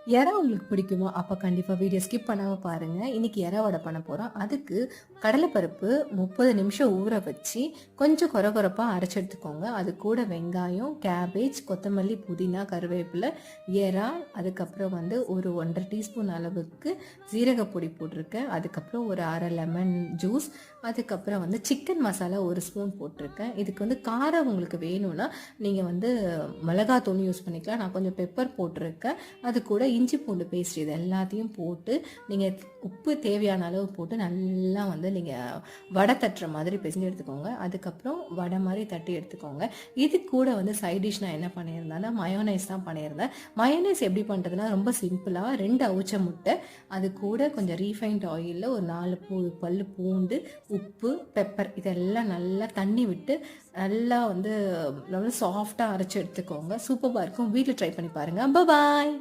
எறா உங்களுக்கு பிடிக்குமா? அப்ப கண்டிப்பா வீடியோ ஸ்கிப் பண்ணாம பாருங்க. இன்னைக்கு எறா வடை பண்ண போறோம். அதுக்கு கடலைப்பருப்பு 30 நிமிஷம் ஊற வச்சு, கொஞ்சம் கொர கொரப்பா அரைச்சு எடுத்துக்கோங்க. அது கூட வெங்காயம், கேபேஜ், கொத்தமல்லி, புதினா, கருவேப்பிலை, எறா, அதுக்கப்புறம் வந்து ஒரு 1 1/2 டீஸ்பூன் அளவுக்கு சீரகப்பொடி போட்டிருக்கேன். அதுக்கப்புறம் ஒரு 1/2 லெமன் ஜூஸ், அதுக்கப்புறம் வந்து சிக்கன் மசாலா 1 ஸ்பூன் போட்டிருக்கேன். இதுக்கு வந்து காரம் உங்களுக்கு வேணும்னா, நீங்கள் வந்து மிளகாத்தூள் யூஸ் பண்ணிக்கலாம். நான் கொஞ்சம் பெப்பர் போட்டிருக்கேன். அது கூட இஞ்சி பூண்டு பேஸ்ட் இது எல்லாத்தையும் போட்டு நீங்கள் உப்பு தேவையான அளவு போட்டு நல்லா வந்து நீங்கள் வடை தட்டுற மாதிரி பிசைஞ்சு எடுத்துக்கோங்க. அதுக்கப்புறம் வடை மாதிரி தட்டி எடுத்துக்கோங்க. இது கூட வந்து சைட் டிஷ் நான் என்ன பண்ணியிருந்தேன்னா மயோனைஸ் தான் பண்ணியிருந்தேன். மயோனைஸ் எப்படி பண்ணுறதுனா ரொம்ப சிம்பிளாக 2 அவிச்ச முட்டை, அது கூட கொஞ்சம் ரீஃபைண்ட் ஆயிலில் ஒரு 4 பல்லு பூண்டு, உப்பு, பெப்பர் இதெல்லாம் நல்லா தண்ணி விட்டு நல்லா வந்து நல்லா சாஃப்டாக அரைச்சி எடுத்துக்கோங்க. சூப்பராக இருக்கும். வீட்டில் ட்ரை பண்ணி பாருங்கள். பாய்.